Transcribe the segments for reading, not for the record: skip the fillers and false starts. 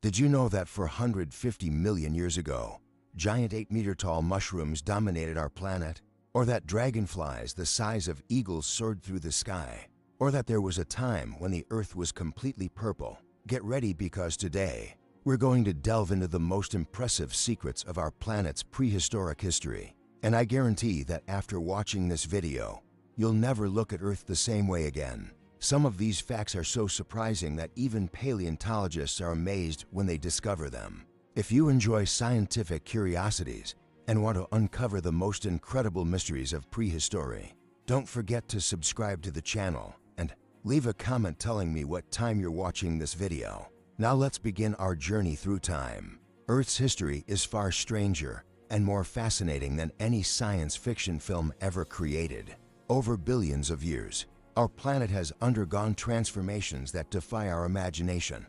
Did you know that 450 million years ago, giant 8-meter-tall mushrooms dominated our planet? Or that dragonflies the size of eagles soared through the sky? Or that there was a time when the Earth was completely purple? Get ready, because today, we're going to delve into the most impressive secrets of our planet's prehistoric history. And I guarantee that after watching this video, you'll never look at Earth the same way again. Some of these facts are so surprising that even paleontologists are amazed when they discover them. If you enjoy scientific curiosities and want to uncover the most incredible mysteries of prehistory, don't forget to subscribe to the channel and leave a comment telling me what time you're watching this video. Now let's begin our journey through time. Earth's history is far stranger and more fascinating than any science fiction film ever created. Over billions of years, our planet has undergone transformations that defy our imagination.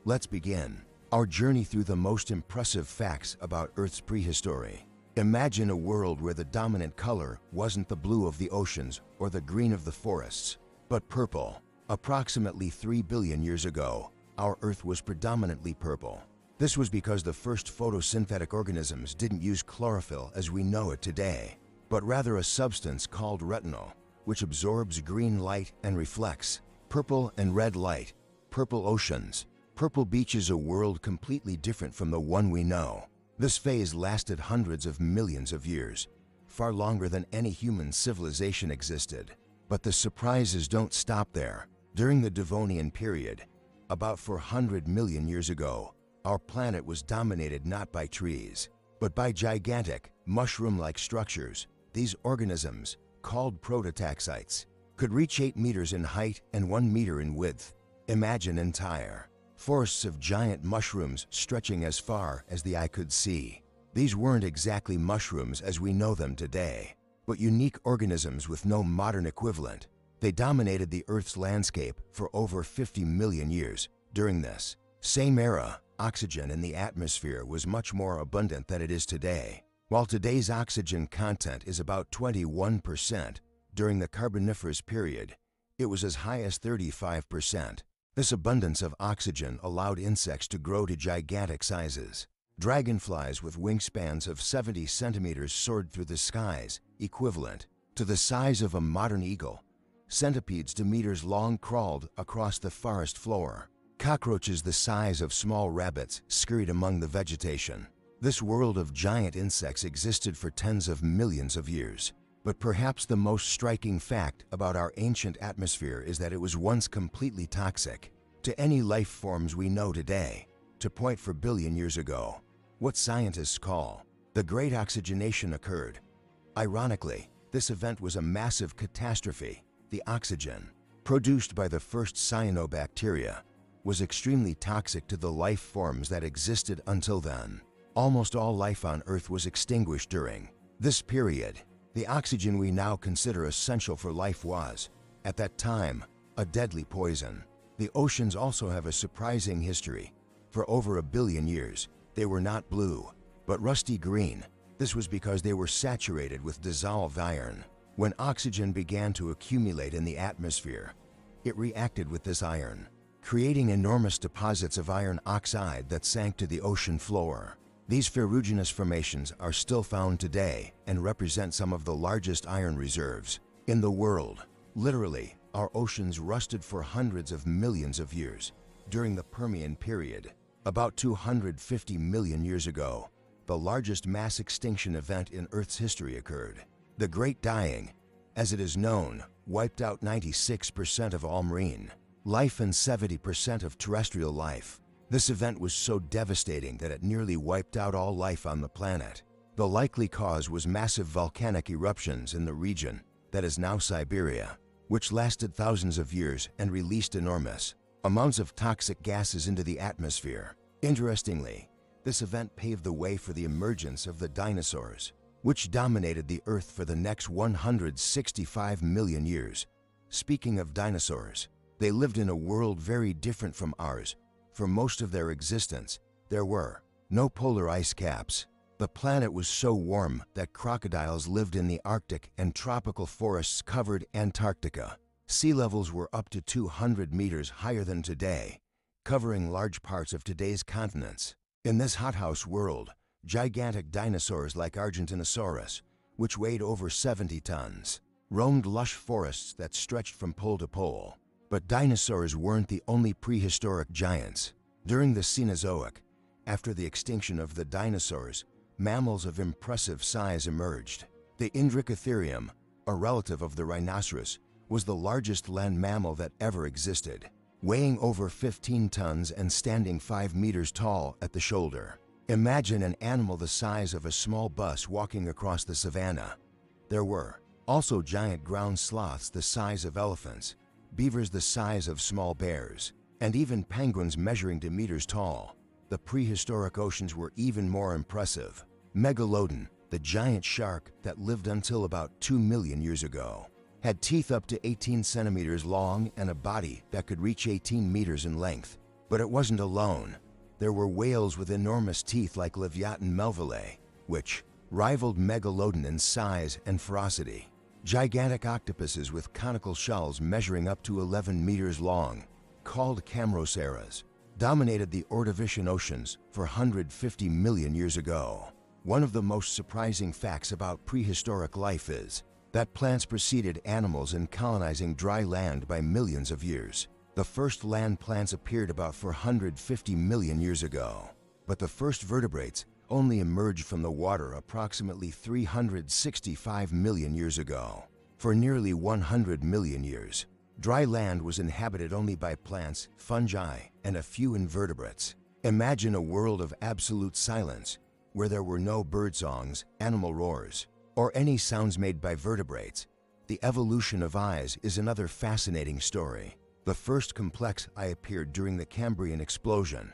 Let's begin our journey through the most impressive facts about Earth's prehistory. Imagine a world where the dominant color wasn't the blue of the oceans or the green of the forests, but purple. Approximately 3 billion years ago, our Earth was predominantly purple. This was because the first photosynthetic organisms didn't use chlorophyll as we know it today, but rather a substance called retinol, which absorbs green light and reflects purple and red light. Purple oceans. Purple beaches, a world completely different from the one we know. This phase lasted hundreds of millions of years, far longer than any human civilization existed. But the surprises don't stop there. During the Devonian period, about 400 million years ago, our planet was dominated not by trees, but by gigantic, mushroom-like structures. These organisms, called prototaxites, could reach 8 meters in height and 1 meter in width. Imagine entire forests of giant mushrooms stretching as far as the eye could see. These weren't exactly mushrooms as we know them today, but unique organisms with no modern equivalent. They dominated the Earth's landscape for over 50 million years. During this same era, oxygen in the atmosphere was much more abundant than it is today. While today's oxygen content is about 21%, during the Carboniferous period, it was as high as 35%. This abundance of oxygen allowed insects to grow to gigantic sizes. Dragonflies with wingspans of 70 centimeters soared through the skies, equivalent to the size of a modern eagle. Centipedes to meters long crawled across the forest floor. Cockroaches the size of small rabbits scurried among the vegetation. This world of giant insects existed for tens of millions of years. But perhaps the most striking fact about our ancient atmosphere is that it was once completely toxic to any life forms we know today. To 4 billion years ago, what scientists call the Great Oxygenation occurred. Ironically, this event was a massive catastrophe. The oxygen produced by the first cyanobacteria was extremely toxic to the life forms that existed until then. Almost all life on Earth was extinguished during this period. The oxygen we now consider essential for life was, at that time, a deadly poison. The oceans also have a surprising history. For over 1 billion years, they were not blue, but rusty green. This was because they were saturated with dissolved iron. When oxygen began to accumulate in the atmosphere, it reacted with this iron, creating enormous deposits of iron oxide that sank to the ocean floor. These ferruginous formations are still found today and represent some of the largest iron reserves in the world. Literally, our oceans rusted for hundreds of millions of years. During the Permian period, about 250 million years ago, the largest mass extinction event in Earth's history occurred. The Great Dying, as it is known, wiped out 96% of all marine life and 70% of terrestrial life. This event was so devastating that it nearly wiped out all life on the planet. The likely cause was massive volcanic eruptions in the region that is now Siberia, which lasted thousands of years and released enormous amounts of toxic gases into the atmosphere. Interestingly, this event paved the way for the emergence of the dinosaurs, which dominated the Earth for the next 165 million years. Speaking of dinosaurs, they lived in a world very different from ours. For most of their existence, there were no polar ice caps. The planet was so warm that crocodiles lived in the Arctic and tropical forests covered Antarctica. Sea levels were up to 200 meters higher than today, covering large parts of today's continents. In this hothouse world, gigantic dinosaurs like Argentinosaurus, which weighed over 70 tons, roamed lush forests that stretched from pole to pole. But dinosaurs weren't the only prehistoric giants. During the Cenozoic, after the extinction of the dinosaurs, mammals of impressive size emerged. The Indricotherium, a relative of the rhinoceros, was the largest land mammal that ever existed, weighing over 15 tons and standing 5 meters tall at the shoulder. Imagine an animal the size of a small bus walking across the savanna. There were also giant ground sloths the size of elephants, beavers the size of small bears, and even penguins measuring to meters tall. The prehistoric oceans were even more impressive. Megalodon, the giant shark that lived until about 2 million years ago, had teeth up to 18 centimeters long and a body that could reach 18 meters in length. But it wasn't alone. There were whales with enormous teeth like Leviathan melville, which rivaled Megalodon in size and ferocity. Gigantic octopuses with conical shells measuring up to 11 meters long, called Camroceras, dominated the Ordovician oceans for 150 million years ago. One of the most surprising facts about prehistoric life is that plants preceded animals in colonizing dry land by millions of years. The first land plants appeared about 450 million years ago, but the first vertebrates only emerged from the water approximately 365 million years ago. For nearly 100 million years, dry land was inhabited only by plants, fungi, and a few invertebrates. Imagine a world of absolute silence, where there were no birdsongs, animal roars, or any sounds made by vertebrates. The evolution of eyes is another fascinating story. The first complex eye appeared during the Cambrian explosion,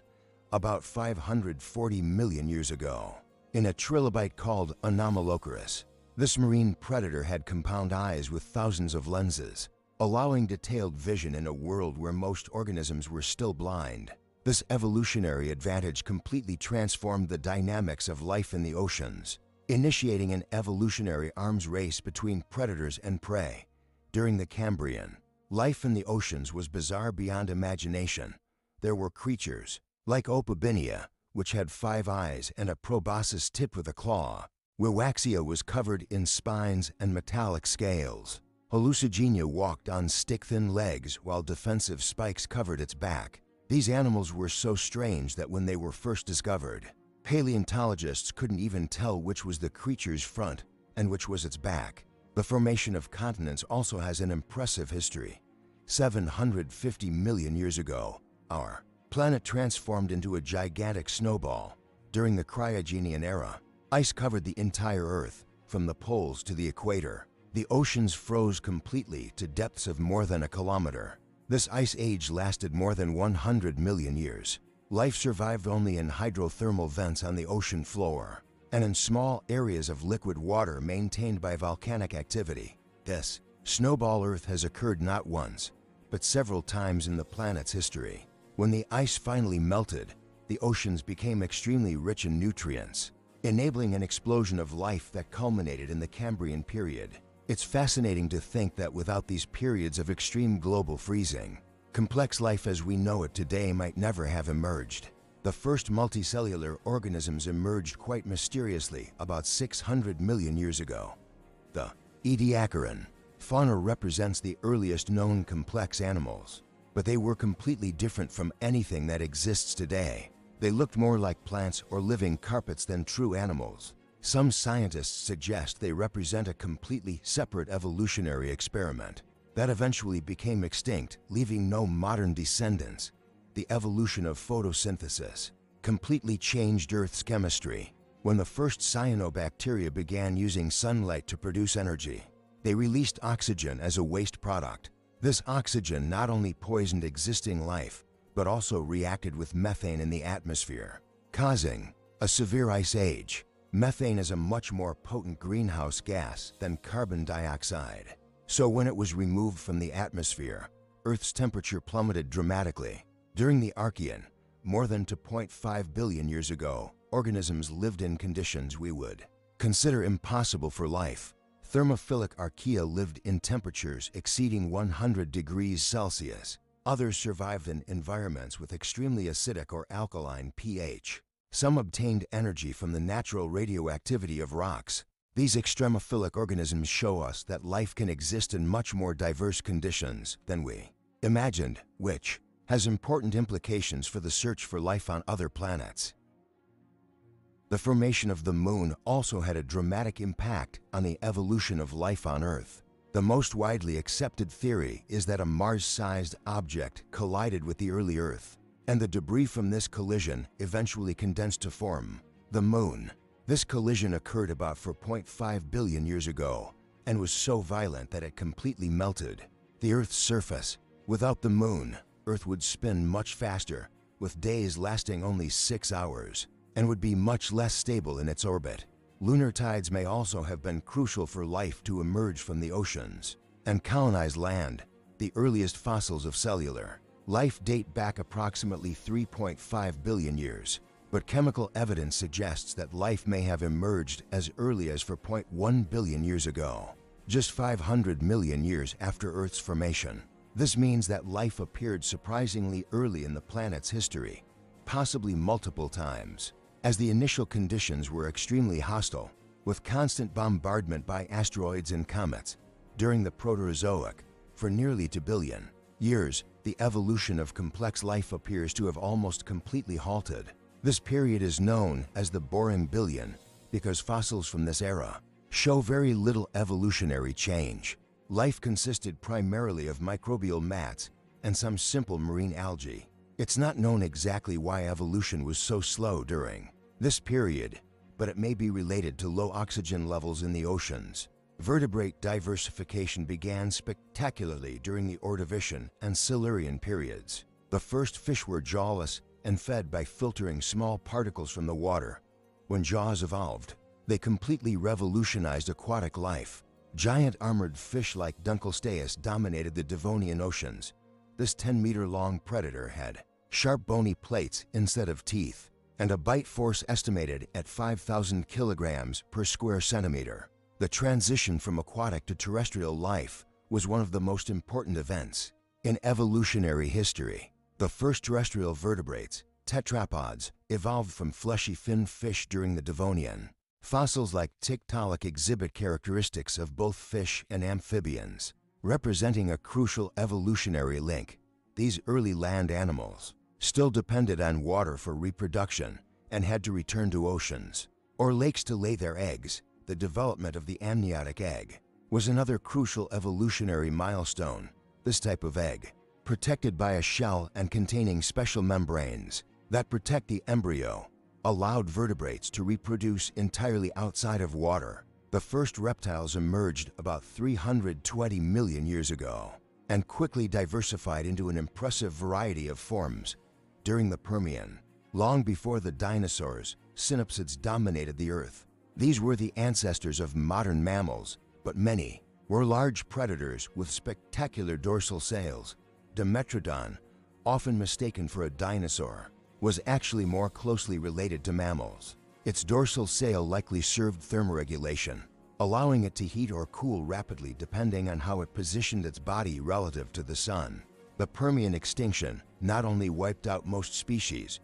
about 540 million years ago, in a trilobite called Anomalocaris. This marine predator had compound eyes with thousands of lenses, allowing detailed vision in a world where most organisms were still blind. This evolutionary advantage completely transformed the dynamics of life in the oceans, initiating an evolutionary arms race between predators and prey. During the Cambrian, life in the oceans was bizarre beyond imagination. There were creatures like Opabinia, which had 5 eyes and a proboscis tipped with a claw. Wiwaxia was covered in spines and metallic scales. Hallucigenia walked on stick-thin legs while defensive spikes covered its back. These animals were so strange that when they were first discovered, paleontologists couldn't even tell which was the creature's front and which was its back. The formation of continents also has an impressive history. 750 million years ago, our planet transformed into a gigantic snowball. During the Cryogenian era, ice covered the entire Earth, from the poles to the equator. The oceans froze completely to depths of more than a kilometer. This ice age lasted more than 100 million years. Life survived only in hydrothermal vents on the ocean floor, and in small areas of liquid water maintained by volcanic activity. This snowball Earth has occurred not once, but several times in the planet's history. When the ice finally melted, the oceans became extremely rich in nutrients, enabling an explosion of life that culminated in the Cambrian period. It's fascinating to think that without these periods of extreme global freezing, complex life as we know it today might never have emerged. The first multicellular organisms emerged quite mysteriously about 600 million years ago. The Ediacaran fauna represents the earliest known complex animals, but they were completely different from anything that exists today. They looked more like plants or living carpets than true animals. Some scientists suggest they represent a completely separate evolutionary experiment that eventually became extinct, leaving no modern descendants. The evolution of photosynthesis completely changed Earth's chemistry. When the first cyanobacteria began using sunlight to produce energy, they released oxygen as a waste product. This oxygen not only poisoned existing life, but also reacted with methane in the atmosphere, causing a severe ice age. Methane is a much more potent greenhouse gas than carbon dioxide. So when it was removed from the atmosphere, Earth's temperature plummeted dramatically. During the Archean, more than 2.5 billion years ago, organisms lived in conditions we would consider impossible for life. Thermophilic archaea lived in temperatures exceeding 100 degrees Celsius. Others survived in environments with extremely acidic or alkaline pH. Some obtained energy from the natural radioactivity of rocks. These extremophilic organisms show us that life can exist in much more diverse conditions than we imagined, which has important implications for the search for life on other planets. The formation of the Moon also had a dramatic impact on the evolution of life on Earth. The most widely accepted theory is that a Mars-sized object collided with the early Earth, and the debris from this collision eventually condensed to form the Moon. This collision occurred about 4.5 billion years ago and was so violent that it completely melted the Earth's surface. Without the Moon, Earth would spin much faster, with days lasting only 6 hours, and would be much less stable in its orbit. Lunar tides may also have been crucial for life to emerge from the oceans and colonize land. The earliest fossils of cellular life date back approximately 3.5 billion years, but chemical evidence suggests that life may have emerged as early as 4.1 billion years ago, just 500 million years after Earth's formation. This means that life appeared surprisingly early in the planet's history, possibly multiple times, as the initial conditions were extremely hostile, with constant bombardment by asteroids and comets. During the Proterozoic, for nearly 2 billion years, the evolution of complex life appears to have almost completely halted. This period is known as the Boring Billion because fossils from this era show very little evolutionary change. Life consisted primarily of microbial mats and some simple marine algae. It's not known exactly why evolution was so slow during this period, but it may be related to low oxygen levels in the oceans. Vertebrate diversification began spectacularly during the Ordovician and Silurian periods. The first fish were jawless and fed by filtering small particles from the water. When jaws evolved, they completely revolutionized aquatic life. Giant armored fish like Dunkleosteus dominated the Devonian oceans. This 10-meter-long predator had sharp bony plates instead of teeth, and a bite force estimated at 5,000 kilograms per square centimeter. The transition from aquatic to terrestrial life was one of the most important events in evolutionary history. The first terrestrial vertebrates, tetrapods, evolved from fleshy fin fish during the Devonian. Fossils like Tiktaalik exhibit characteristics of both fish and amphibians, representing a crucial evolutionary link. These early land animals still depended on water for reproduction and had to return to oceans or lakes to lay their eggs. The development of the amniotic egg was another crucial evolutionary milestone. This type of egg, protected by a shell and containing special membranes that protect the embryo, allowed vertebrates to reproduce entirely outside of water. The first reptiles emerged about 320 million years ago and quickly diversified into an impressive variety of forms. During the Permian, long before the dinosaurs, synapsids dominated the Earth. These were the ancestors of modern mammals, but many were large predators with spectacular dorsal sails. Dimetrodon, often mistaken for a dinosaur, was actually more closely related to mammals. Its dorsal sail likely served thermoregulation, allowing it to heat or cool rapidly depending on how it positioned its body relative to the sun. The Permian extinction not only wiped out most species,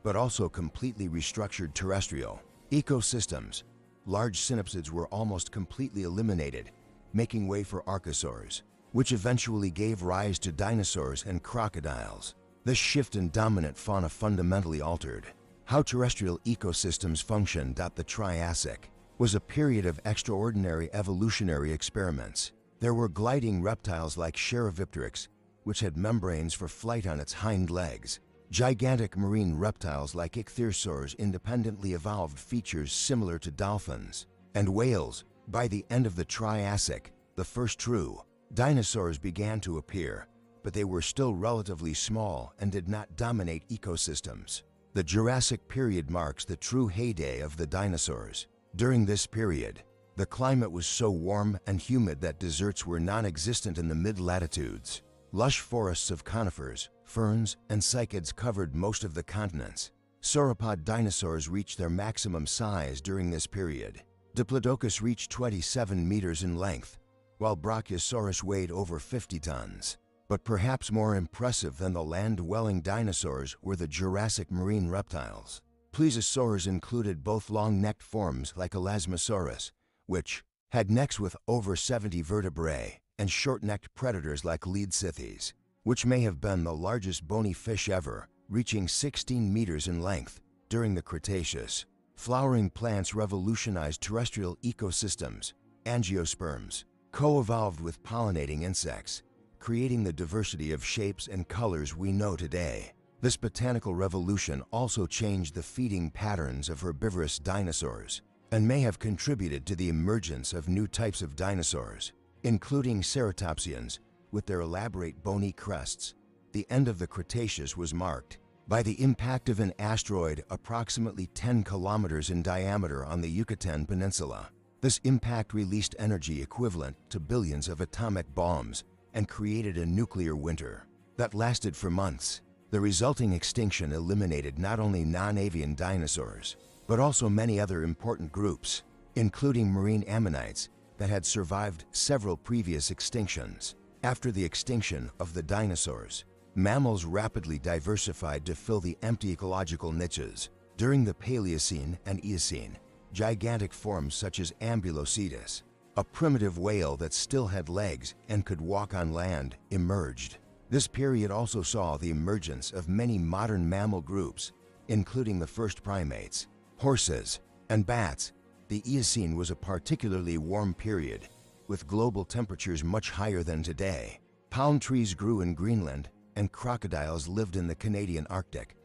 but also completely restructured terrestrial ecosystems. Large synapsids were almost completely eliminated, making way for archosaurs, which eventually gave rise to dinosaurs and crocodiles. This shift in dominant fauna fundamentally altered how terrestrial ecosystems functioned. The Triassic was a period of extraordinary evolutionary experiments. There were gliding reptiles like Chaerovipteryx, which had membranes for flight on its hind legs. Gigantic marine reptiles like ichthyosaurs independently evolved features similar to dolphins and whales. By the end of the Triassic, the first true dinosaurs began to appear, but they were still relatively small and did not dominate ecosystems. The Jurassic period marks the true heyday of the dinosaurs. During this period, the climate was so warm and humid that deserts were non-existent in the mid-latitudes. Lush forests of conifers, ferns, and cycads covered most of the continents. Sauropod dinosaurs reached their maximum size during this period. Diplodocus reached 27 meters in length, while Brachiosaurus weighed over 50 tons. But perhaps more impressive than the land-dwelling dinosaurs were the Jurassic marine reptiles. Plesiosaurs included both long-necked forms like Elasmosaurus, which had necks with over 70 vertebrae, and short-necked predators like Leadsitthes, which may have been the largest bony fish ever, reaching 16 meters in length during the Cretaceous. Flowering plants revolutionized terrestrial ecosystems. Angiosperms co-evolved with pollinating insects, creating the diversity of shapes and colors we know today. This botanical revolution also changed the feeding patterns of herbivorous dinosaurs and may have contributed to the emergence of new types of dinosaurs, including ceratopsians with their elaborate bony crests. The end of the Cretaceous was marked by the impact of an asteroid approximately 10 kilometers in diameter on the Yucatan Peninsula. This impact released energy equivalent to billions of atomic bombs and created a nuclear winter that lasted for months. The resulting extinction eliminated not only non-avian dinosaurs, but also many other important groups, including marine ammonites that had survived several previous extinctions. After the extinction of the dinosaurs, mammals rapidly diversified to fill the empty ecological niches. During the Paleocene and Eocene, gigantic forms such as Ambulocetus, a primitive whale that still had legs and could walk on land, emerged. This period also saw the emergence of many modern mammal groups, including the first primates, horses, and bats. The Eocene was a particularly warm period, with global temperatures much higher than today. Palm trees grew in Greenland, and crocodiles lived in the Canadian Arctic.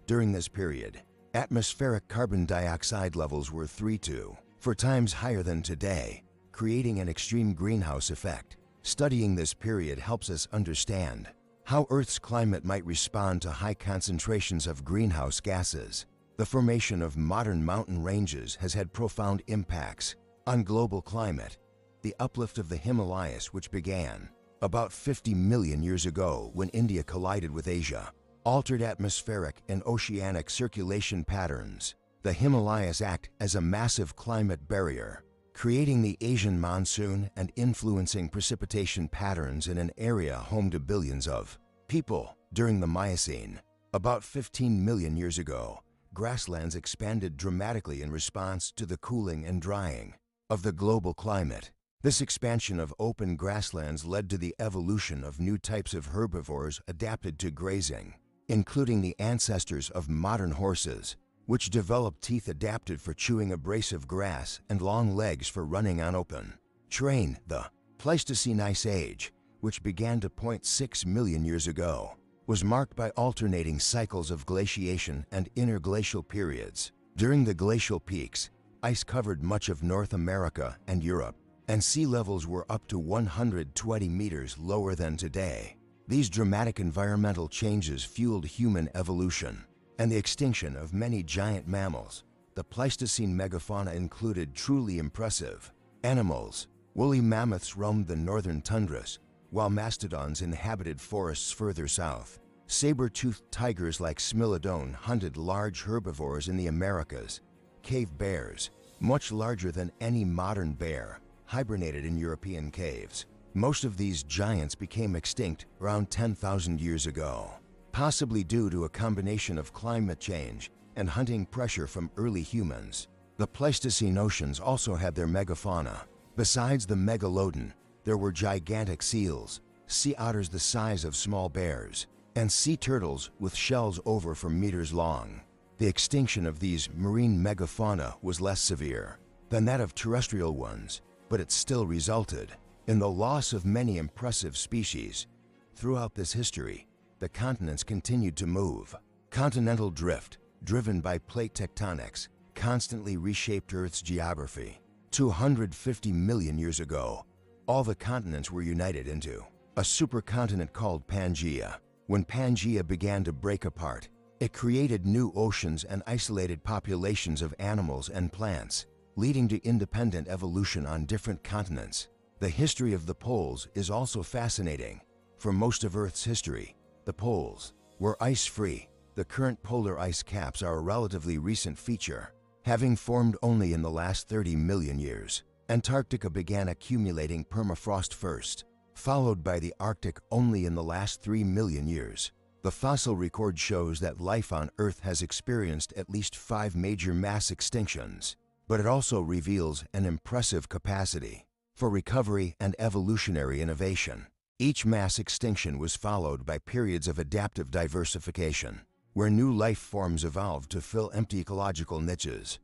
During this period, atmospheric carbon dioxide levels were 3 to 4 times higher than today, creating an extreme greenhouse effect. Studying this period helps us understand how Earth's climate might respond to high concentrations of greenhouse gases. The formation of modern mountain ranges has had profound impacts on global climate. The uplift of the Himalayas, which began about 50 million years ago when India collided with Asia, altered atmospheric and oceanic circulation patterns. The Himalayas act as a massive climate barrier, creating the Asian monsoon and influencing precipitation patterns in an area home to billions of people. During the Miocene, about 15 million years ago, grasslands expanded dramatically in response to the cooling and drying of the global climate. This expansion of open grasslands led to the evolution of new types of herbivores adapted to grazing, including the ancestors of modern horses, which developed teeth adapted for chewing abrasive grass and long legs for running on open terrain. The Pleistocene Ice Age, which began 2.6 million years ago, was marked by alternating cycles of glaciation and interglacial periods. During the glacial peaks, ice covered much of North America and Europe, and sea levels were up to 120 meters lower than today. These dramatic environmental changes fueled human evolution and the extinction of many giant mammals. The Pleistocene megafauna included truly impressive animals. Woolly mammoths roamed the northern tundras, while mastodons inhabited forests further south. Saber-toothed tigers like Smilodon hunted large herbivores in the Americas. Cave bears, much larger than any modern bear, hibernated in European caves. Most of these giants became extinct around 10,000 years ago, possibly due to a combination of climate change and hunting pressure from early humans. The Pleistocene oceans also had their megafauna. Besides the megalodon, there were gigantic seals, sea otters the size of small bears, and sea turtles with shells over 4 meters long. The extinction of these marine megafauna was less severe than that of terrestrial ones, but it still resulted in the loss of many impressive species. Throughout this history, the continents continued to move. Continental drift, driven by plate tectonics, constantly reshaped Earth's geography. 250 million years ago, all the continents were united into a supercontinent called Pangaea. When Pangaea began to break apart, it created new oceans and isolated populations of animals and plants, leading to independent evolution on different continents. The history of the poles is also fascinating. For most of Earth's history, the poles were ice-free. The current polar ice caps are a relatively recent feature, having formed only in the last 30 million years. Antarctica began accumulating permafrost first. followed by the Arctic only in the last 3 million years. The fossil record shows that life on Earth has experienced at least 5 major mass extinctions, but it also reveals an impressive capacity for recovery and evolutionary innovation. Each mass extinction was followed by periods of adaptive diversification, where new life forms evolved to fill empty ecological niches.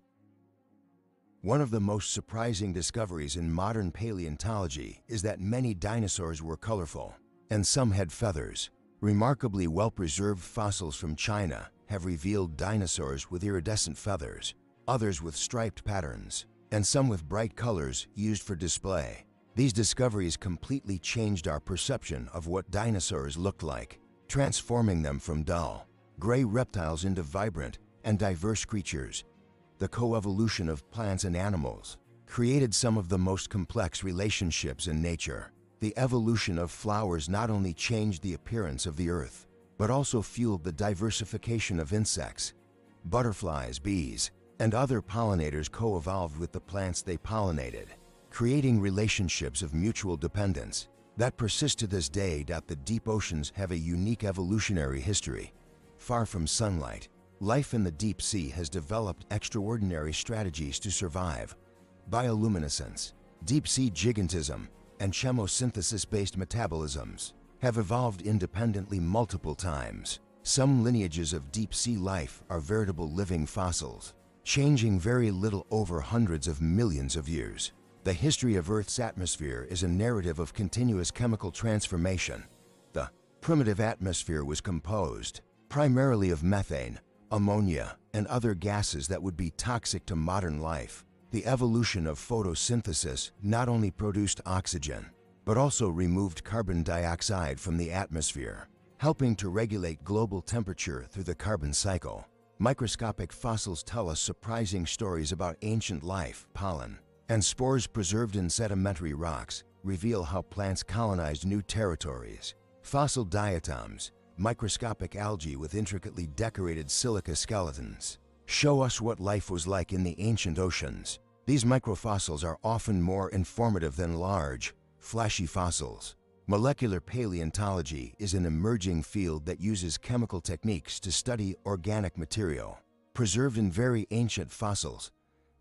One of the most surprising discoveries in modern paleontology is that many dinosaurs were colorful, and some had feathers. Remarkably well-preserved fossils from China have revealed dinosaurs with iridescent feathers, others with striped patterns, and some with bright colors used for display. These discoveries completely changed our perception of what dinosaurs looked like, transforming them from dull, gray reptiles into vibrant and diverse creatures. The coevolution of plants and animals created some of the most complex relationships in nature. The evolution of flowers not only changed the appearance of the earth, but also fueled the diversification of insects. Butterflies, bees, and other pollinators co-evolved with the plants they pollinated, creating relationships of mutual dependence that persist to this day. The deep oceans have a unique evolutionary history. Far from sunlight, life in the deep sea has developed extraordinary strategies to survive. Bioluminescence, deep-sea gigantism, and chemosynthesis-based metabolisms have evolved independently multiple times. Some lineages of deep-sea life are veritable living fossils, changing very little over hundreds of millions of years. The history of Earth's atmosphere is a narrative of continuous chemical transformation. The primitive atmosphere was composed primarily of methane, ammonia, and other gases that would be toxic to modern life. The evolution of photosynthesis not only produced oxygen, but also removed carbon dioxide from the atmosphere, helping to regulate global temperature through the carbon cycle. Microscopic fossils tell us surprising stories about ancient life. Pollen and spores preserved in sedimentary rocks reveal how plants colonized new territories. Fossil diatoms, microscopic algae with intricately decorated silica skeletons, show us what life was like in the ancient oceans. These microfossils are often more informative than large, flashy fossils. Molecular paleontology is an emerging field that uses chemical techniques to study organic material. Preserved in very ancient fossils,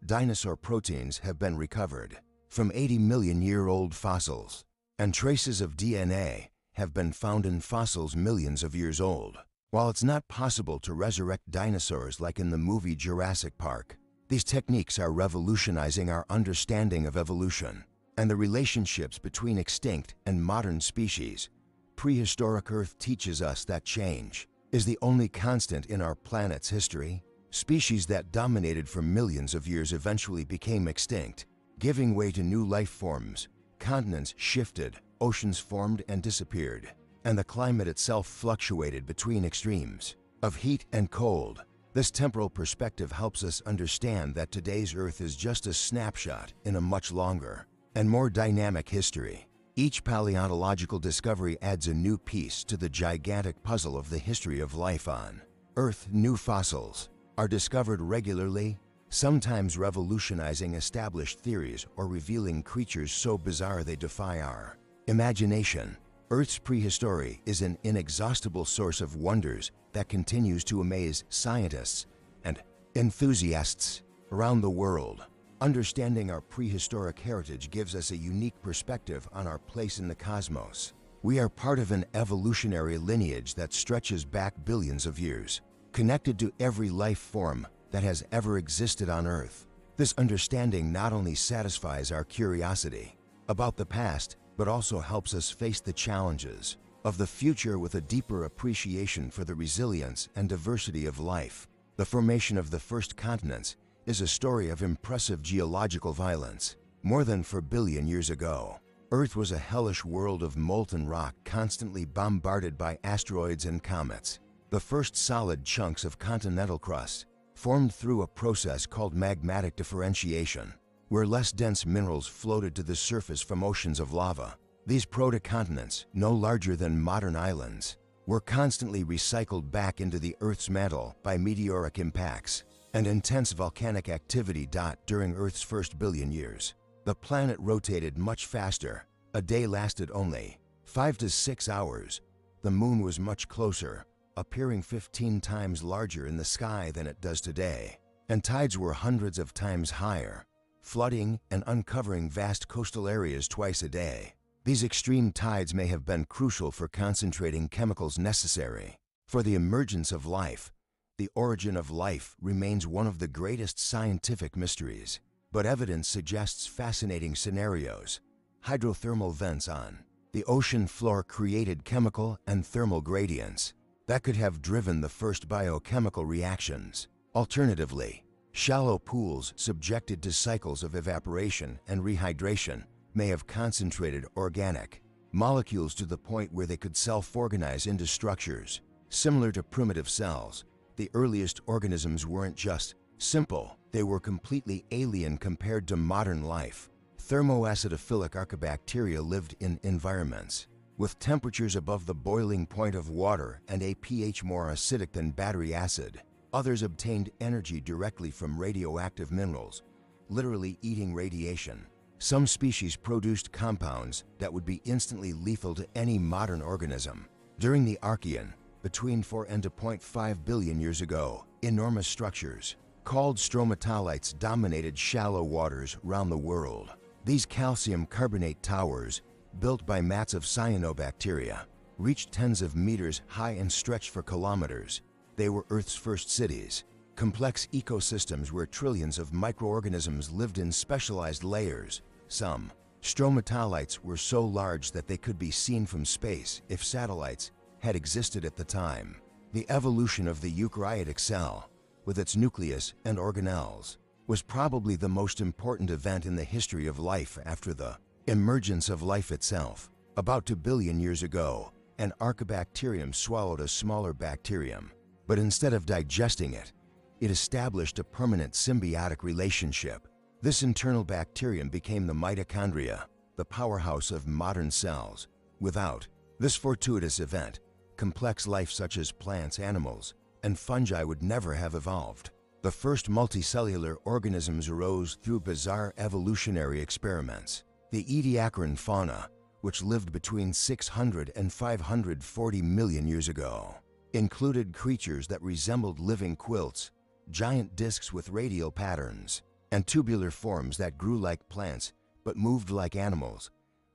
dinosaur proteins have been recovered from 80-million-year-old fossils, and traces of DNA have been found in fossils millions of years old. While it's not possible to resurrect dinosaurs like in the movie Jurassic Park, these techniques are revolutionizing our understanding of evolution and the relationships between extinct and modern species. Prehistoric Earth teaches us that change is the only constant in our planet's history. Species that dominated for millions of years eventually became extinct, giving way to new life forms. Continents shifted, oceans formed and disappeared, and the climate itself fluctuated between extremes of heat and cold. This temporal perspective helps us understand that today's Earth is just a snapshot in a much longer and more dynamic history. Each paleontological discovery adds a new piece to the gigantic puzzle of the history of life on Earth. New fossils are discovered regularly, sometimes revolutionizing established theories or revealing creatures so bizarre they defy our imagination. Earth's prehistory is an inexhaustible source of wonders that continues to amaze scientists and enthusiasts around the world. Understanding our prehistoric heritage gives us a unique perspective on our place in the cosmos. We are part of an evolutionary lineage that stretches back billions of years, connected to every life form that has ever existed on Earth. This understanding not only satisfies our curiosity about the past, but also helps us face the challenges of the future with a deeper appreciation for the resilience and diversity of life. The formation of the first continents is a story of impressive geological violence. More than 4 billion years ago, Earth was a hellish world of molten rock constantly bombarded by asteroids and comets. The first solid chunks of continental crust formed through a process called magmatic differentiation, where less dense minerals floated to the surface from oceans of lava. These protocontinents, no larger than modern islands, were constantly recycled back into the Earth's mantle by meteoric impacts and intense volcanic activity. During Earth's first billion years, the planet rotated much faster A day lasted only 5 to 6 hours. The moon was much closer, appearing 15 times larger in the sky than it does today, and tides were hundreds of times higher, flooding and uncovering vast coastal areas twice a day. These extreme tides may have been crucial for concentrating chemicals necessary for the emergence of life. The origin of life remains one of the greatest scientific mysteries, but evidence suggests fascinating scenarios. Hydrothermal vents on the ocean floor created chemical and thermal gradients that could have driven the first biochemical reactions. Alternatively, shallow pools subjected to cycles of evaporation and rehydration may have concentrated organic molecules to the point where they could self-organize into structures similar to primitive cells. The earliest organisms weren't just simple, they were completely alien compared to modern life. Thermoacidophilic archaebacteria lived in environments with temperatures above the boiling point of water and a pH more acidic than battery acid. Others obtained energy directly from radioactive minerals, literally eating radiation. Some species produced compounds that would be instantly lethal to any modern organism. During the Archean, between 4 and 2.5 billion years ago, enormous structures called stromatolites dominated shallow waters around the world. These calcium carbonate towers, built by mats of cyanobacteria, reached tens of meters high and stretched for kilometers. They were Earth's first cities, complex ecosystems where trillions of microorganisms lived in specialized layers. Some stromatolites were so large that they could be seen from space if satellites had existed at the time. The evolution of the eukaryotic cell, with its nucleus and organelles, was probably the most important event in the history of life after the emergence of life itself. About 2 billion years ago, an archaebacterium swallowed a smaller bacterium, but instead of digesting it, it established a permanent symbiotic relationship. This internal bacterium became the mitochondria, the powerhouse of modern cells. Without this fortuitous event, complex life such as plants, animals, and fungi would never have evolved. The first multicellular organisms arose through bizarre evolutionary experiments. The Ediacaran fauna, which lived between 600 and 540 million years ago, included creatures that resembled living quilts, giant discs with radial patterns, and tubular forms that grew like plants but moved like animals.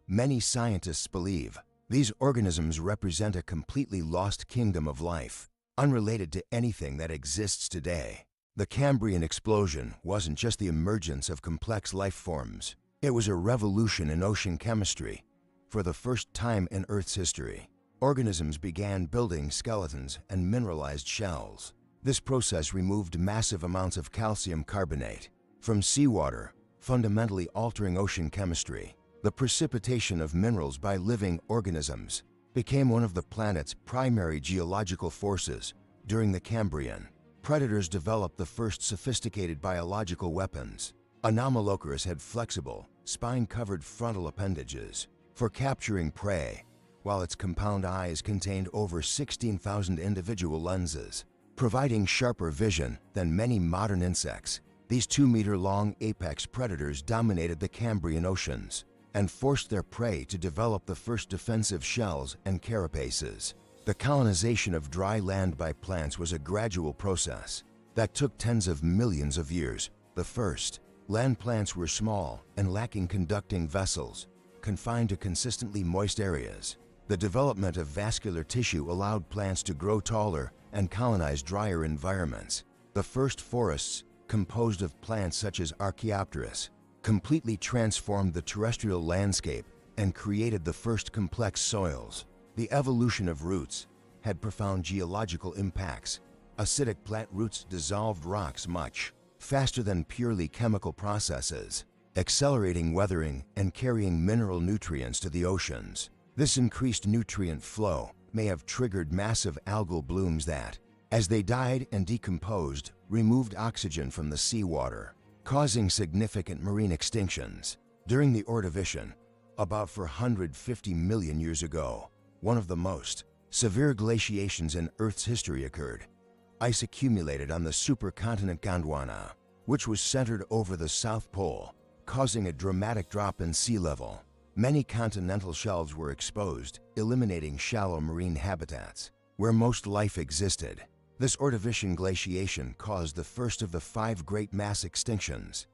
Many scientists believe these organisms represent a completely lost kingdom of life, unrelated to anything that exists today. The Cambrian explosion wasn't just the emergence of complex life forms. It was a revolution in ocean chemistry. For the first time in Earth's history, organisms began building skeletons and mineralized shells. This process removed massive amounts of calcium carbonate from seawater, fundamentally altering ocean chemistry. The precipitation of minerals by living organisms became one of the planet's primary geological forces. During the Cambrian, predators developed the first sophisticated biological weapons. Anomalocaris had flexible, spine-covered frontal appendages for capturing prey, while its compound eyes contained over 16,000 individual lenses, providing sharper vision than many modern insects. These 2-meter-long apex predators dominated the Cambrian oceans and forced their prey to develop the first defensive shells and carapaces. The colonization of dry land by plants was a gradual process that took tens of millions of years. The first land plants were small and lacking conducting vessels, confined to consistently moist areas. The development of vascular tissue allowed plants to grow taller and colonize drier environments. The first forests, composed of plants such as Archaeopteris, completely transformed the terrestrial landscape and created the first complex soils. The evolution of roots had profound geological impacts. Acidic plant roots dissolved rocks much faster than purely chemical processes, accelerating weathering and carrying mineral nutrients to the oceans. This increased nutrient flow may have triggered massive algal blooms that, as they died and decomposed, removed oxygen from the seawater, causing significant marine extinctions. During the Ordovician, about 450 million years ago, one of the most severe glaciations in Earth's history occurred. Ice accumulated on the supercontinent Gondwana, which was centered over the South Pole, causing a dramatic drop in sea level. Many continental shelves were exposed, eliminating shallow marine habitats, where most life existed. This Ordovician glaciation caused the first of the 5 great mass extinctions.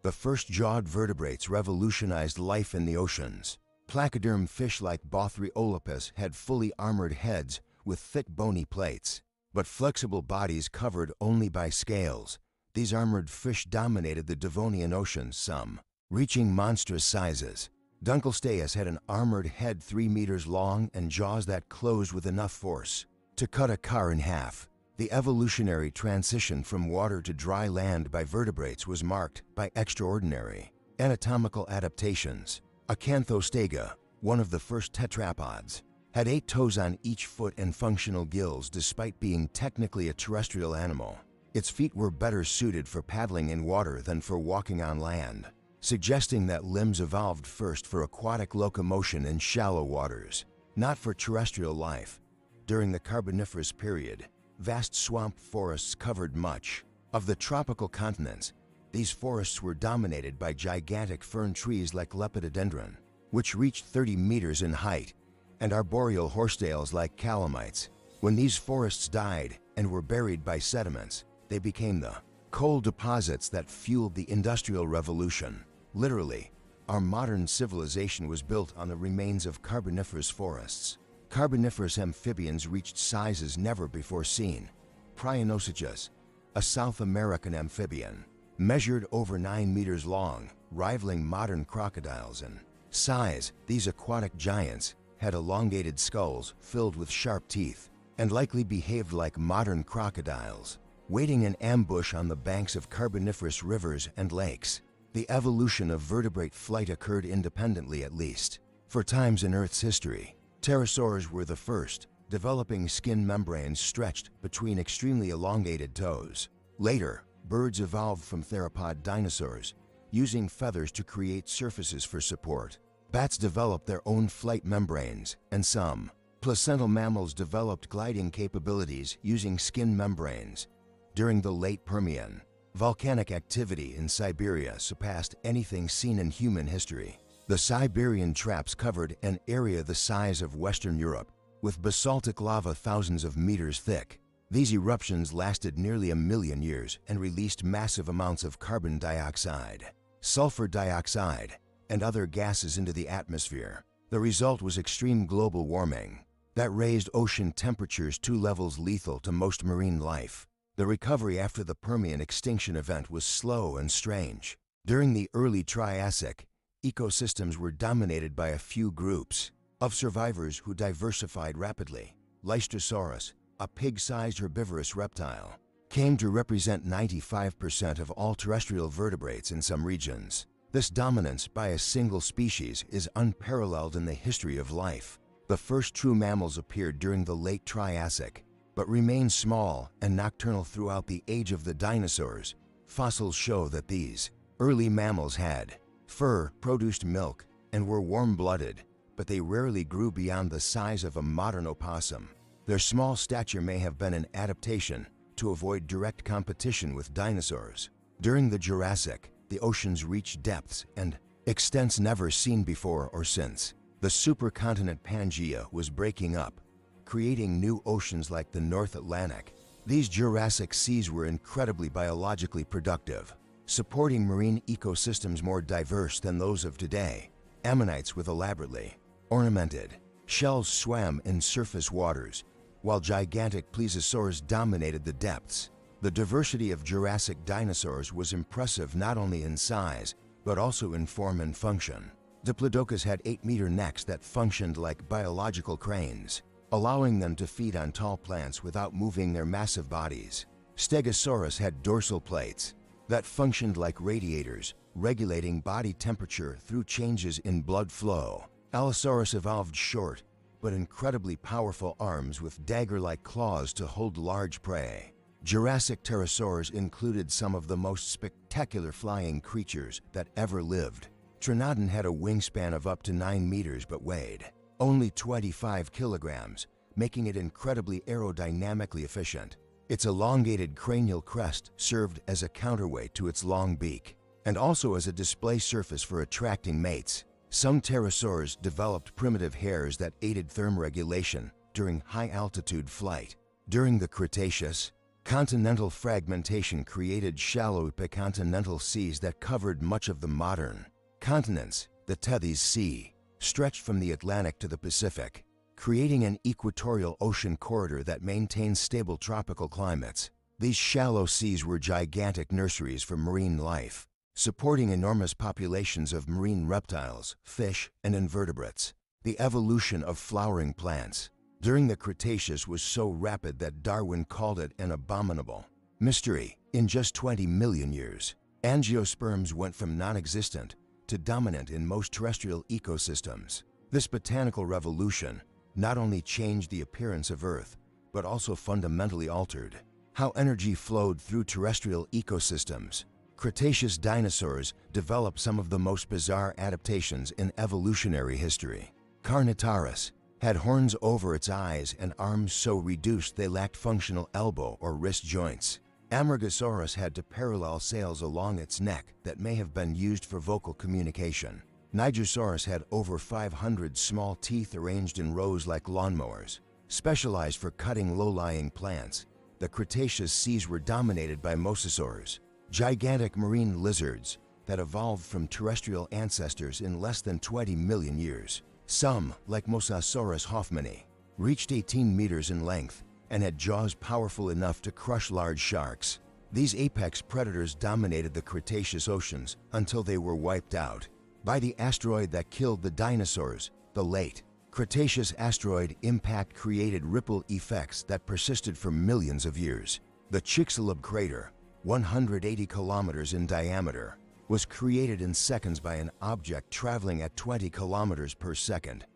The first jawed vertebrates revolutionized life in the oceans. Placoderm fish like Bothriolopus had fully armored heads with thick bony plates, but flexible bodies covered only by scales. These armored fish dominated the Devonian oceans, some reaching monstrous sizes. Dunklesteus had an armored head 3 meters long and jaws that closed with enough force to cut a car in half. The evolutionary transition from water to dry land by vertebrates was marked by extraordinary anatomical adaptations. Acanthostega, one of the first tetrapods, had 8 toes on each foot and functional gills despite being technically a terrestrial animal. Its feet were better suited for paddling in water than for walking on land, suggesting that limbs evolved first for aquatic locomotion in shallow waters, not for terrestrial life. During the Carboniferous period, vast swamp forests covered much of the tropical continents. These forests were dominated by gigantic fern trees like Lepidodendron, which reached 30 meters in height, and arboreal horsetails like calamites. When these forests died and were buried by sediments, they became the coal deposits that fueled the Industrial Revolution. Literally, our modern civilization was built on the remains of Carboniferous forests. Carboniferous amphibians reached sizes never before seen. Prionocychus, a South American amphibian, measured over 9 meters long, rivaling modern crocodiles in size. These aquatic giants had elongated skulls filled with sharp teeth and likely behaved like modern crocodiles, waiting in ambush on the banks of Carboniferous rivers and lakes. The evolution of vertebrate flight occurred independently, at least for times in Earth's history. Pterosaurs were the first, developing skin membranes stretched between extremely elongated toes. Later, birds evolved from theropod dinosaurs, using feathers to create surfaces for support. Bats developed their own flight membranes, and some placental mammals developed gliding capabilities using skin membranes. During the late Permian, volcanic activity in Siberia surpassed anything seen in human history. The Siberian traps covered an area the size of Western Europe, with basaltic lava thousands of meters thick. These eruptions lasted nearly 1 million years and released massive amounts of carbon dioxide, sulfur dioxide, and other gases into the atmosphere. The result was extreme global warming that raised ocean temperatures 2 levels, lethal to most marine life. The recovery after the Permian extinction event was slow and strange. During the early Triassic, ecosystems were dominated by a few groups of survivors who diversified rapidly. Lystrosaurus, a pig-sized herbivorous reptile, came to represent 95% of all terrestrial vertebrates in some regions. This dominance by a single species is unparalleled in the history of life. The first true mammals appeared during the late Triassic, but remained small and nocturnal throughout the age of the dinosaurs. Fossils show that these early mammals had fur, produced milk, and were warm-blooded, but they rarely grew beyond the size of a modern opossum. Their small stature may have been an adaptation to avoid direct competition with dinosaurs. During the Jurassic, the oceans reached depths and extents never seen before or since. The supercontinent Pangaea was breaking up, creating new oceans like the North Atlantic. These Jurassic seas were incredibly biologically productive, supporting marine ecosystems more diverse than those of today. Ammonites with elaborately ornamented shells swam in surface waters, while gigantic plesiosaurs dominated the depths. The diversity of Jurassic dinosaurs was impressive not only in size, but also in form and function. Diplodocus had 8-meter necks that functioned like biological cranes, allowing them to feed on tall plants without moving their massive bodies. Stegosaurus had dorsal plates that functioned like radiators, regulating body temperature through changes in blood flow. Allosaurus evolved short, but incredibly powerful arms with dagger-like claws to hold large prey. Jurassic pterosaurs included some of the most spectacular flying creatures that ever lived. Trinodon had a wingspan of up to 9 meters but weighed only 25 kilograms, making it incredibly aerodynamically efficient. Its elongated cranial crest served as a counterweight to its long beak, and also as a display surface for attracting mates. Some pterosaurs developed primitive hairs that aided thermoregulation during high-altitude flight. During the Cretaceous, continental fragmentation created shallow epicontinental seas that covered much of the modern continents. The Tethys Sea stretched from the Atlantic to the Pacific, creating an equatorial ocean corridor that maintains stable tropical climates. These shallow seas were gigantic nurseries for marine life, supporting enormous populations of marine reptiles, fish, and invertebrates. The evolution of flowering plants during the Cretaceous was so rapid that Darwin called it an abominable mystery. In just 20 million years, angiosperms went from non-existent to dominant in most terrestrial ecosystems. This botanical revolution not only changed the appearance of Earth, but also fundamentally altered how energy flowed through terrestrial ecosystems. Cretaceous dinosaurs developed some of the most bizarre adaptations in evolutionary history. Carnotaurus had horns over its eyes and arms so reduced they lacked functional elbow or wrist joints. Amargasaurus had two parallel sails along its neck that may have been used for vocal communication. Nigersaurus had over 500 small teeth arranged in rows like lawnmowers, specialized for cutting low-lying plants. The Cretaceous seas were dominated by mosasaurs, gigantic marine lizards that evolved from terrestrial ancestors in less than 20 million years. Some, like Mosasaurus hoffmanni, reached 18 meters in length and had jaws powerful enough to crush large sharks. These apex predators dominated the Cretaceous oceans until they were wiped out by the asteroid that killed the dinosaurs. The late Cretaceous asteroid impact created ripple effects that persisted for millions of years. The Chicxulub crater, 180 kilometers in diameter, was created in seconds by an object traveling at 20 kilometers per second.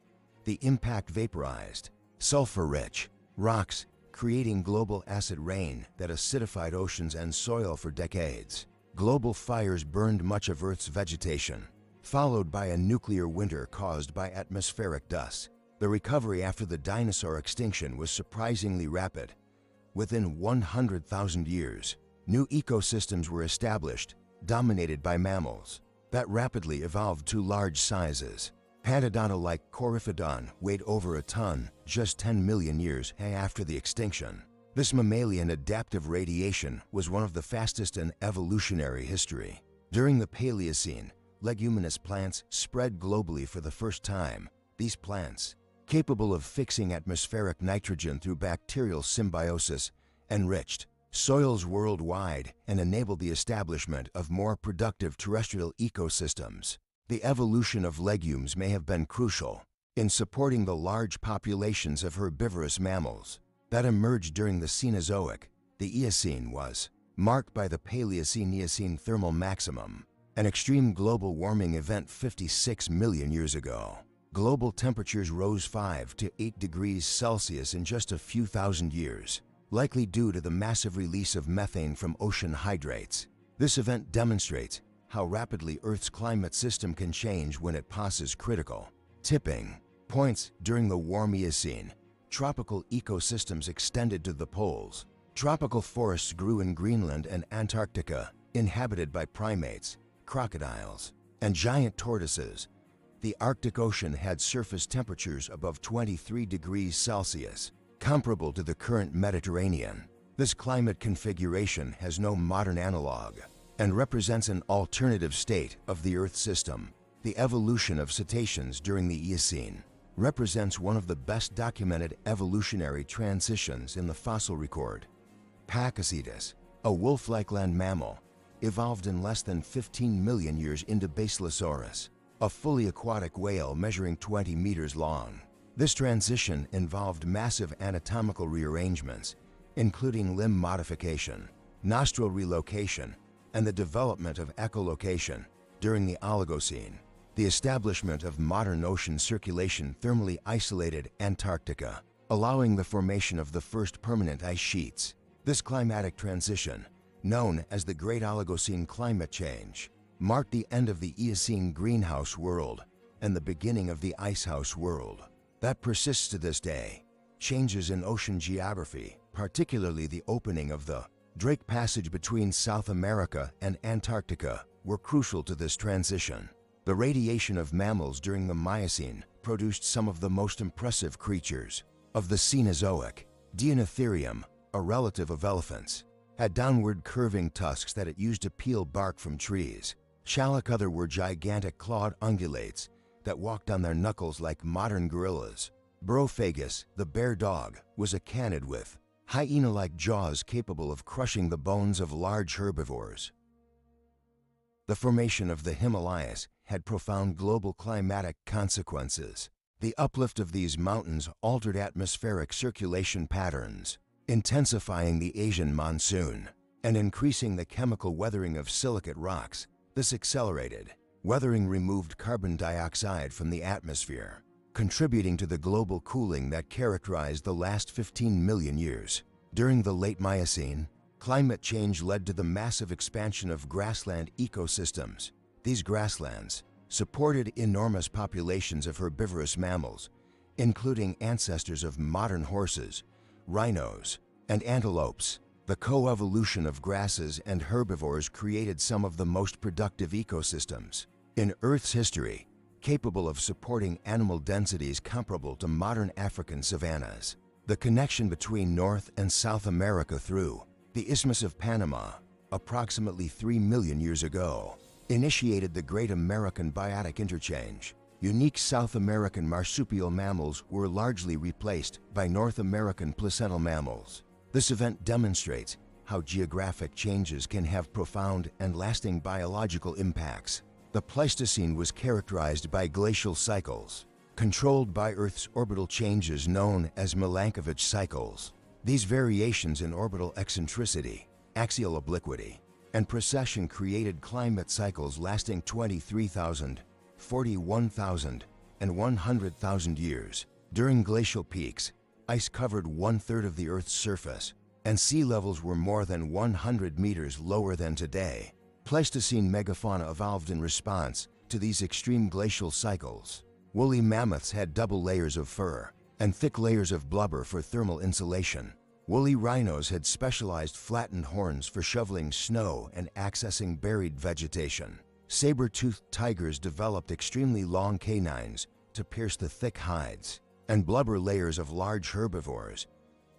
The impact vaporized sulfur-rich rocks, creating global acid rain that acidified oceans and soil for decades. Global fires burned much of Earth's vegetation, followed by a nuclear winter caused by atmospheric dust. The recovery after the dinosaur extinction was surprisingly rapid. Within 100,000 years, new ecosystems were established, dominated by mammals that rapidly evolved to large sizes. Pterodontal-like Coryphodon weighed over a ton just 10 million years after the extinction. This mammalian adaptive radiation was one of the fastest in evolutionary history. During the Paleocene, leguminous plants spread globally for the first time. These plants, capable of fixing atmospheric nitrogen through bacterial symbiosis, enriched soils worldwide and enabled the establishment of more productive terrestrial ecosystems. The evolution of legumes may have been crucial in supporting the large populations of herbivorous mammals that emerged during the Cenozoic. The Eocene was marked by the Paleocene-Eocene thermal maximum, an extreme global warming event 56 million years ago. Global temperatures rose 5 to 8 degrees Celsius in just a few thousand years, likely due to the massive release of methane from ocean hydrates. This event demonstrates how rapidly Earth's climate system can change when it passes critical tipping points. During the warm Eocene, tropical ecosystems extended to the poles. Tropical forests grew in Greenland and Antarctica, inhabited by primates, crocodiles, and giant tortoises. The Arctic Ocean had surface temperatures above 23 degrees Celsius, comparable to the current Mediterranean. This climate configuration has no modern analog and represents an alternative state of the Earth system. The evolution of cetaceans during the Eocene represents one of the best documented evolutionary transitions in the fossil record. Pakicetus, a wolf-like land mammal, evolved in less than 15 million years into Basilosaurus, a fully aquatic whale measuring 20 meters long. This transition involved massive anatomical rearrangements, including limb modification, nostril relocation, and the development of echolocation. During the Oligocene, the establishment of modern ocean circulation thermally isolated Antarctica, allowing the formation of the first permanent ice sheets. This climatic transition, known as the Great Oligocene climate change, marked the end of the Eocene greenhouse world and the beginning of the icehouse world that persists to this day. Changes in ocean geography, particularly the opening of the Drake Passage between South America and Antarctica, were crucial to this transition. The radiation of mammals during the Miocene produced some of the most impressive creatures. Of the Cenozoic, Deinotherium, a relative of elephants, had downward curving tusks that it used to peel bark from trees. Chalicother were gigantic clawed ungulates that walked on their knuckles like modern gorillas. Brophagus, the bear dog, was a canid with hyena-like jaws capable of crushing the bones of large herbivores. The formation of the Himalayas had profound global climatic consequences. The uplift of these mountains altered atmospheric circulation patterns, intensifying the Asian monsoon and increasing the chemical weathering of silicate rocks. This accelerated weathering removed carbon dioxide from the atmosphere, contributing to the global cooling that characterized the last 15 million years. During the late Miocene, climate change led to the massive expansion of grassland ecosystems. These grasslands supported enormous populations of herbivorous mammals, including ancestors of modern horses, rhinos, and antelopes. The coevolution of grasses and herbivores created some of the most productive ecosystems in Earth's history, capable of supporting animal densities comparable to modern African savannas. The connection between North and South America through the Isthmus of Panama, approximately 3 million years ago, initiated the Great American Biotic Interchange. Unique South American marsupial mammals were largely replaced by North American placental mammals. This event demonstrates how geographic changes can have profound and lasting biological impacts. The Pleistocene was characterized by glacial cycles, controlled by Earth's orbital changes known as Milankovitch cycles. These variations in orbital eccentricity, axial obliquity, and precession created climate cycles lasting 23,000, 41,000, and 100,000 years. During glacial peaks, ice covered 1/3 of the Earth's surface, and sea levels were more than 100 meters lower than today. Pleistocene megafauna evolved in response to these extreme glacial cycles. Woolly mammoths had double layers of fur and thick layers of blubber for thermal insulation. Woolly rhinos had specialized flattened horns for shoveling snow and accessing buried vegetation. Saber-toothed tigers developed extremely long canines to pierce the thick hides and blubber layers of large herbivores.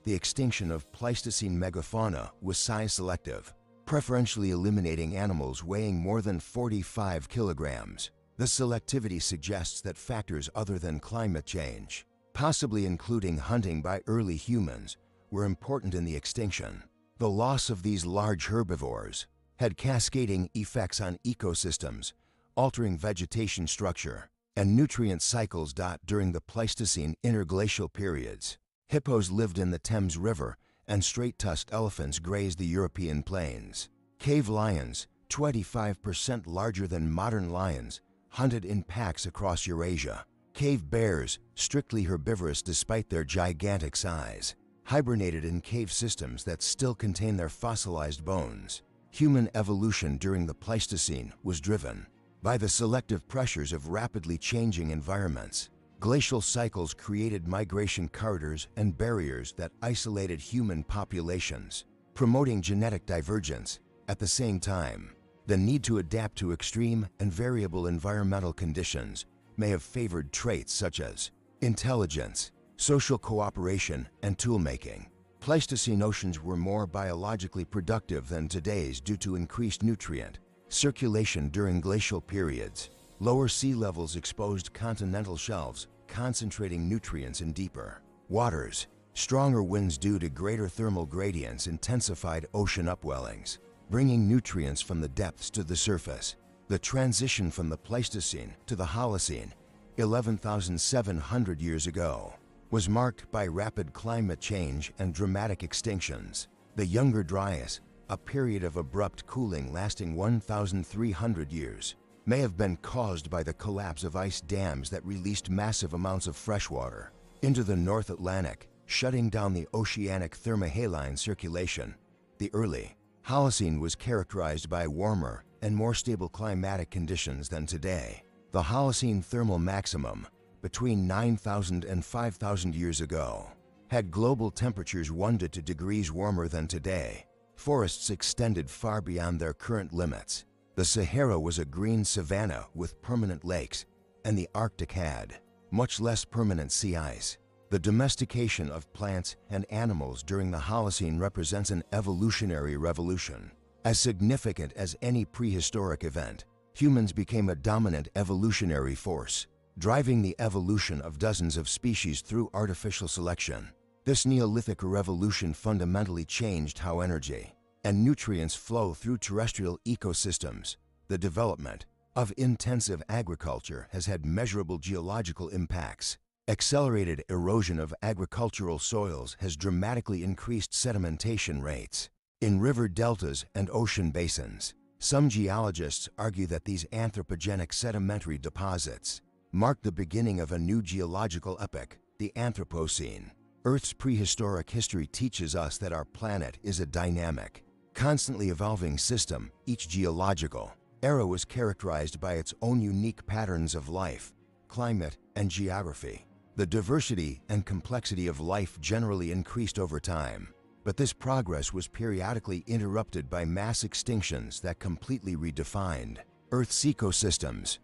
The extinction of Pleistocene megafauna was size-selective, preferentially eliminating animals weighing more than 45 kilograms. The selectivity suggests that factors other than climate change, possibly including hunting by early humans, were important in the extinction. The loss of these large herbivores had cascading effects on ecosystems, altering vegetation structure and nutrient cycles. During the Pleistocene interglacial periods, hippos lived in the Thames River and straight-tusked elephants grazed the European plains. Cave lions, 25% larger than modern lions, hunted in packs across Eurasia. Cave bears, strictly herbivorous despite their gigantic size, hibernated in cave systems that still contain their fossilized bones. Human evolution during the Pleistocene was driven by the selective pressures of rapidly changing environments. Glacial cycles created migration corridors and barriers that isolated human populations, promoting genetic divergence. At the same time, the need to adapt to extreme and variable environmental conditions may have favored traits such as intelligence, social cooperation, and tool-making. Pleistocene oceans were more biologically productive than today's due to increased nutrient circulation during glacial periods. Lower sea levels exposed continental shelves, concentrating nutrients in deeper waters. Stronger winds due to greater thermal gradients intensified ocean upwellings, bringing nutrients from the depths to the surface. The transition from the Pleistocene to the Holocene, 11,700 years ago, was marked by rapid climate change and dramatic extinctions. The Younger Dryas, a period of abrupt cooling lasting 1,300 years, may have been caused by the collapse of ice dams that released massive amounts of freshwater into the North Atlantic, shutting down the oceanic thermohaline circulation. The early Holocene was characterized by warmer and more stable climatic conditions than today. The Holocene thermal maximum, between 9,000 and 5,000 years ago, had global temperatures 1 to 2 degrees warmer than today. Forests extended far beyond their current limits, The Sahara was a green savanna with permanent lakes, and the Arctic had much less permanent sea ice. The domestication of plants and animals during the Holocene represents an evolutionary revolution. As significant as any prehistoric event, humans became a dominant evolutionary force, driving the evolution of dozens of species through artificial selection. This Neolithic revolution fundamentally changed how energy and nutrients flow through terrestrial ecosystems. The development of intensive agriculture has had measurable geological impacts. Accelerated erosion of agricultural soils has dramatically increased sedimentation rates in river deltas and ocean basins. Some geologists argue that these anthropogenic sedimentary deposits mark the beginning of a new geological epoch, the Anthropocene. Earth's prehistoric history teaches us that our planet is a dynamic, constantly evolving system. Each geological era was characterized by its own unique patterns of life, climate, and geography. The diversity and complexity of life generally increased over time, but this progress was periodically interrupted by mass extinctions that completely redefined Earth's ecosystems.